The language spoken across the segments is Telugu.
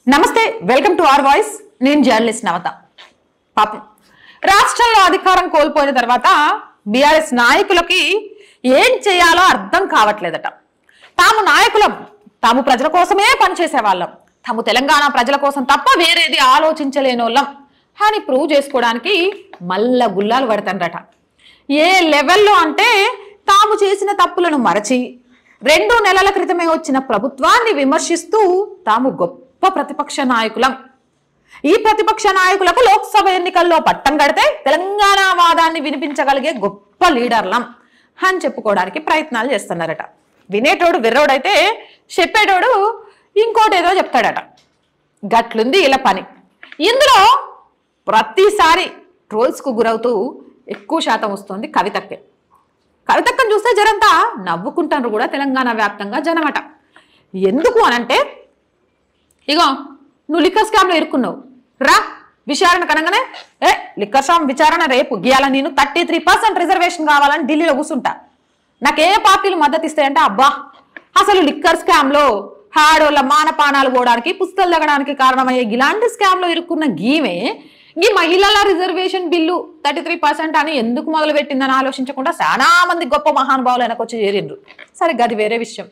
నమస్తే, వెల్కమ్ టు అవర్ వాయిస్. నేను జర్నలిస్ట్ నవత. పాపం రాష్ట్రంలో అధికారం కోల్పోయిన తర్వాత బీఆర్ఎస్ నాయకులకి ఏం చేయాలో అర్థం కావట్లేదట. తాము నాయకులం, తాము ప్రజల కోసమే పనిచేసే వాళ్ళం, తాము తెలంగాణ ప్రజల కోసం తప్ప వేరేది ఆలోచించలేనోళ్ళం అని ప్రూవ్ చేసుకోవడానికి మల్ల గుల్లాలు పడతారట. ఏ లెవెల్లో అంటే తాము చేసిన తప్పులను మరచి 2 నెలల క్రితమే వచ్చిన ప్రభుత్వాన్ని విమర్శిస్తూ తాము గొప్ప ప్రతిపక్ష నాయకులం, ఈ ప్రతిపక్ష నాయకులకు లోక్సభ ఎన్నికల్లో పట్టం కడితే తెలంగాణ వాదాన్ని వినిపించగలిగే గొప్ప లీడర్లం అని చెప్పుకోవడానికి ప్రయత్నాలు చేస్తున్నారట. వినేటోడు విర్రోడైతే చెప్పేటోడు ఇంకోటి ఏదో చెప్తాడట. గట్లుంది ఇలా పని. ఇందులో ప్రతిసారి ట్రోల్స్కు గురవుతూ ఎక్కువ శాతం వస్తుంది కవితక్కే. కవితక్కను చూస్తే జరంతా నవ్వుకుంటారు కూడా తెలంగాణ వ్యాప్తంగా జనమట. ఎందుకు అనంటే, ఇగో నువ్వు లిక్కర్ స్కామ్లో ఇరుక్కున్నావు రా, విచారణ కనగానే లిక్కర్ స్కామ్ విచారణ రేపు గీయాల, నేను 33% రిజర్వేషన్ కావాలని ఢిల్లీలో కూర్చుంటా, నాకు ఏ పార్టీలు మద్దతు ఇస్తాయంటే అబ్బా అసలు లిక్కర్ స్కామ్లో ఆడోళ్ళ మానపానాలు పోవడానికి పుస్తకాలు తగ్గడానికి కారణమయ్యే ఇలాంటి స్కామ్లో ఇరుక్కున్న గీమే ఈ మహిళల రిజర్వేషన్ బిల్లు 33% అని ఎందుకు మొదలు పెట్టిందని ఆలోచించకుండా చాలా మంది గొప్ప మహానుభావులు వెనకొచ్చి చేరిండ్రు. సరే గది వేరే విషయం.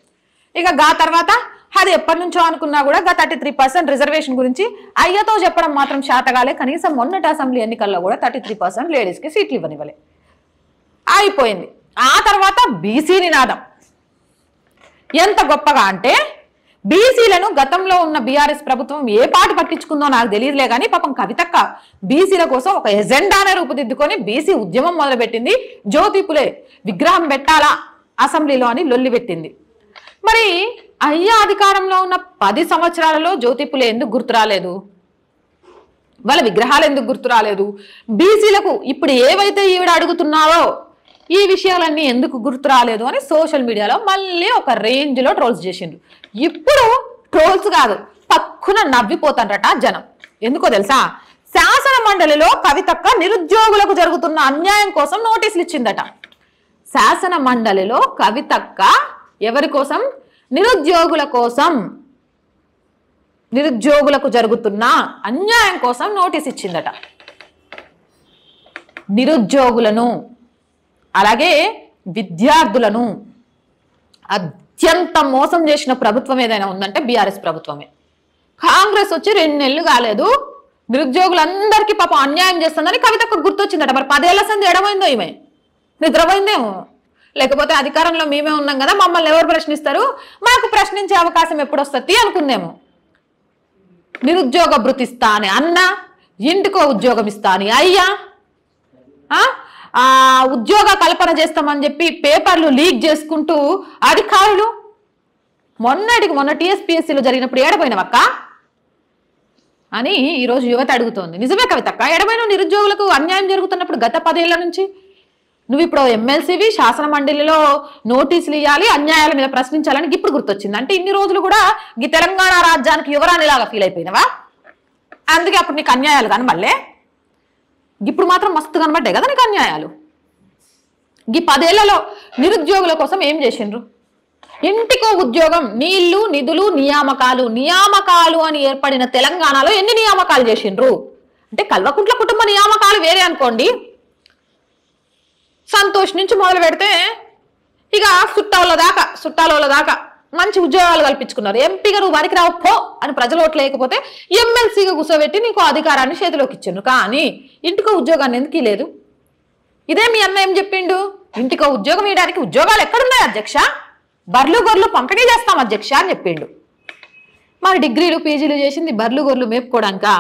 ఇక గా తర్వాత అది ఎప్పటి నుంచో అనుకున్నా కూడా 33% రిజర్వేషన్ గురించి అయ్యతో చెప్పడం మాత్రం శాతగాలే. కనీసం మొన్నటి అసెంబ్లీ ఎన్నికల్లో కూడా 33% లేడీస్కి సీట్లు ఇవ్వనివ్వలే, అయిపోయింది. ఆ తర్వాత బీసీ నినాదం ఎంత గొప్పగా అంటే, బీసీలను గతంలో ఉన్న బీఆర్ఎస్ ప్రభుత్వం ఏ పాటు పట్టించుకుందో నాకు తెలియదులే కానీ పాపం కవితక్క బీసీల కోసం ఒక ఎజెండానే రూపుదిద్దుకొని బీసీ ఉద్యమం మొదలుపెట్టింది. జ్యోతిపులే విగ్రహం పెట్టాలా అసెంబ్లీలో అని లొల్లి పెట్టింది. మరి అయ్యా అధికారంలో ఉన్న 10 సంవత్సరాలలో జ్యోతిపులే ఎందుకు గుర్తు రాలేదు, వాళ్ళ విగ్రహాలు ఎందుకు గుర్తు రాలేదు, బీసీలకు ఇప్పుడు ఏవైతే ఈవిడ అడుగుతున్నావో ఈ విషయాలన్నీ ఎందుకు గుర్తు రాలేదు అని సోషల్ మీడియాలో మళ్ళీ ఒక రేంజ్లో ట్రోల్స్ చేసిండ్రు. ఇప్పుడు ట్రోల్స్ కాదు, పక్కున నవ్విపోతారట జనం. ఎందుకో తెలుసా, శాసన మండలిలో కవితక్క నిరుద్యోగులకు జరుగుతున్న అన్యాయం కోసం నోటీసులు ఇచ్చిందట. శాసన మండలిలో కవితక్క ఎవరి కోసం? నిరుద్యోగుల కోసం, నిరుద్యోగులకు జరుగుతున్న అన్యాయం కోసం నోటీస్ ఇచ్చిందట. నిరుద్యోగులను అలాగే విద్యార్థులను అత్యంత మోసం చేసిన ప్రభుత్వం ఏదైనా ఉందంటే బీఆర్ఎస్ ప్రభుత్వమే. కాంగ్రెస్ వచ్చి 2 నెలలు కాలేదు, నిరుద్యోగులందరికీ పాపం అన్యాయం చేస్తుందని కవితకు గుర్తొచ్చిందట. మరి 10 ఏళ్ల సంది ఎడమైందో, ఈమె నిద్రపోయిందేమో, లేకపోతే అధికారంలో మేమే ఉన్నాం కదా మమ్మల్ని ఎవరు ప్రశ్నిస్తారు, మాకు ప్రశ్నించే అవకాశం ఎప్పుడు వస్తుంది అనుకుందేమో. నిరుద్యోగ భృతి ఇస్తా అని అన్న, ఇంటికో ఉద్యోగం ఇస్తా అని అయ్యా, ఉద్యోగ కల్పన చేస్తామని చెప్పి పేపర్లు లీక్ చేసుకుంటూ అధికారులు మొన్న టీఎస్పీఎస్సీలో జరిగినప్పుడు ఏడపోయినవక్క అని ఈరోజు యువత అడుగుతోంది. నిజమే కవితక్క, ఎడమైన నిరుద్యోగులకు అన్యాయం జరుగుతున్నప్పుడు గత 10 ఏళ్ల నుంచి నువ్వు ఇప్పుడు ఎమ్మెల్సీవి, శాసన మండలిలో నోటీసులు ఇవ్వాలి, అన్యాయాల మీద ప్రశ్నించాలని ఇప్పుడు గుర్తొచ్చింది. అంటే ఇన్ని రోజులు కూడా ఈ తెలంగాణ రాజ్యానికి యువరానిలాగా ఫీల్ అయిపోయినవా? అందుకే అప్పుడు నీకు అన్యాయాలు కనబడలే, ఇప్పుడు మాత్రం మస్తు కనబడ్డాయి కదా నీకు అన్యాయాలు. ఈ 10 ఏళ్లలో నిరుద్యోగుల కోసం ఏం చేసిండ్రు? ఇంటికో ఉద్యోగం, నీళ్లు, నిధులు, నియామకాలు అని ఏర్పడిన తెలంగాణలో ఎన్ని నియామకాలు చేసిండ్రు అంటే, కల్వకుంట్ల కుటుంబ నియామకాలు వేరే అనుకోండి, సంతోష్ నుంచి మొదలు పెడితే ఇక చుట్టాల దాకా మంచి ఉద్యోగాలు కల్పించుకున్నారు. ఎంపీగా నువ్వు వారికి రావు పో అని ప్రజలు ఓట్లు లేకపోతే ఎమ్మెల్సీగా కూర్చోబెట్టి నీకు అధికారాన్ని చేతిలోకి ఇచ్చిండ్రు. కానీ ఇంటికో ఉద్యోగాన్ని ఎందుకు లేదు? ఇదే మీ అన్న ఏం చెప్పిండు, ఇంటికో ఉద్యోగం ఇవ్వడానికి ఉద్యోగాలు ఎక్కడున్నాయి అధ్యక్ష, బర్లు గొర్రెలు పంపిణీ చేస్తాం అధ్యక్ష అని చెప్పిండు. మరి డిగ్రీలు పీజీలు చేసింది బర్లు గొర్రెలు మేపుకోవడానికా?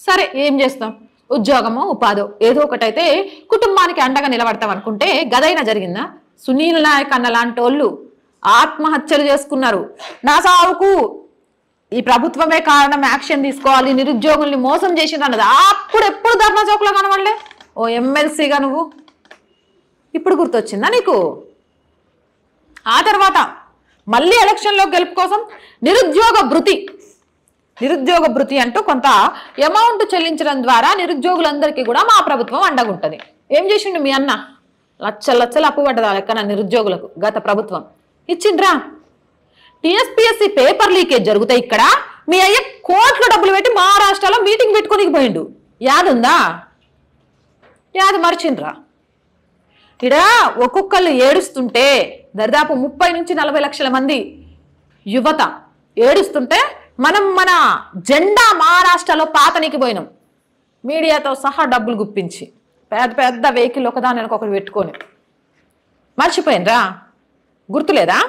సరే ఏం చేస్తాం, ఉద్యోగమో ఉపాధో ఏదో ఒకటైతే కుటుంబానికి అండగా నిలబడతాం అనుకుంటే గదైనా జరిగిందా? సునీల్ నాయక్ అన్న లాంటి వాళ్ళు ఆత్మహత్యలు చేసుకున్నారు. నా సావుకు ఈ ప్రభుత్వమే కారణం, యాక్షన్ తీసుకోవాలి, నిరుద్యోగుల్ని మోసం చేసింది అన్నది అప్పుడు ఎప్పుడు ధర్నా చౌక్లో కనబడలే. ఓ ఎమ్మెల్సీగా నువ్వు ఇప్పుడు గుర్తొచ్చిందా నీకు? ఆ తర్వాత మళ్ళీ ఎలక్షన్లో గెలుపు కోసం నిరుద్యోగ భృతి అంటూ కొంత అమౌంట్ చెల్లించడం ద్వారా నిరుద్యోగులందరికీ కూడా మా ప్రభుత్వం అండగుంటది. ఏం చేసిండు మీ అన్న? లక్షలు అప్పు పడ్డదా లెక్కన నిరుద్యోగులకు గత ప్రభుత్వం ఇచ్చిండ్రా? టీఎస్పీఎస్సీ పేపర్ లీకేజ్ జరుగుతాయి ఇక్కడ, మీ అయ్య కోట్ల డబ్బులు పెట్టి మహారాష్ట్రలో మీటింగ్ పెట్టుకొని పోయిండు. యాదుందా? యాది మర్చిండ్రా? ఇడ ఒక్కొక్కళ్ళు ఏడుస్తుంటే దాదాపు 30 నుంచి 40 లక్షల మంది యువత ఏడుస్తుంటే మనం మన జెండా మహారాష్ట్రలో పాతనికి పోయినాం, మీడియాతో సహా డబ్బులు గుప్పించి పెద్ద పెద్ద వెహికల్ ఒకదాని ఒకటి పెట్టుకొని. మర్చిపోయినరా? గుర్తులేదా?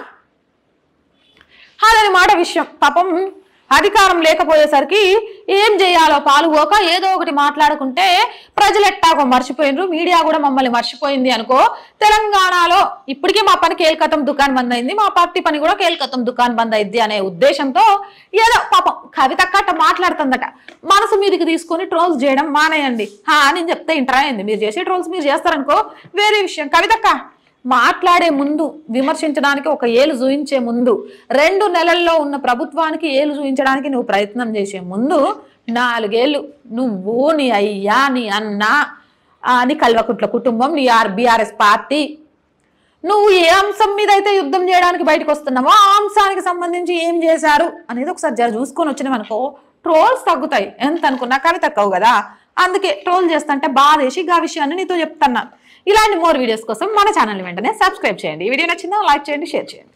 అదనమాట విషయం. పాపం అధికారం లేకపోయేసరికి ఏం చేయాలో పాలుపోక ఏదో ఒకటి మాట్లాడుకుంటే ప్రజలు ఎట్టాగో మర్చిపోయినరు, మీడియా కూడా మమ్మల్ని మర్చిపోయింది అనుకో. తెలంగాణలో ఇప్పటికీ మా పని కేల్కతం దుకాణం బంద్ అయింది, మా పార్టీ పని కూడా కేల్కతం దుకాణం బంద్ అయింది అనే ఉద్దేశంతో ఏదో పాపం కవితక్క అట్ట మాట్లాడుతుందట. మనసు మీదకి తీసుకొని ట్రోల్స్ చేయడం మానేయండి. నేను చెప్తే ఇంటరా అయింది, మీరు చేసే ట్రోల్స్ మీరు చేస్తారనుకో వేరే విషయం. కవితక్క మాట్లాడే ముందు, విమర్శించడానికి ఒక ఏలు చూయించే ముందు, 2 నెలల్లో ఉన్న ప్రభుత్వానికి ఏలు చూయించడానికి నువ్వు ప్రయత్నం చేసే ముందు 4 ఏళ్ళు నువ్వు, నీ అయ్యా, నీ అన్న, నీ కల్వకుట్ల కుటుంబం, నీ బీఆర్ఎస్ పార్టీ, నువ్వు ఏ అంశం మీద అయితే యుద్ధం చేయడానికి బయటకు వస్తున్నావో ఆ అంశానికి సంబంధించి ఏం చేశారు అనేది ఒకసారి జర చూసుకొని వచ్చినామనుకో ట్రోల్స్ తగ్గుతాయి. ఎంత అనుకున్నా కవితక్కవు కదా, అందుకే ట్రోల్ చేస్తుంటే బాధేసి ఆ విషయాన్ని నీతో చెప్తున్నాను. ఇలాంటి మోర్ వీడియోస్ కోసం మన ఛానల్ వెంటనే సబ్స్క్రైబ్ చేయండి. ఈ వీడియో నచ్చిందా లైక్ చేయండి, షేర్ చేయండి.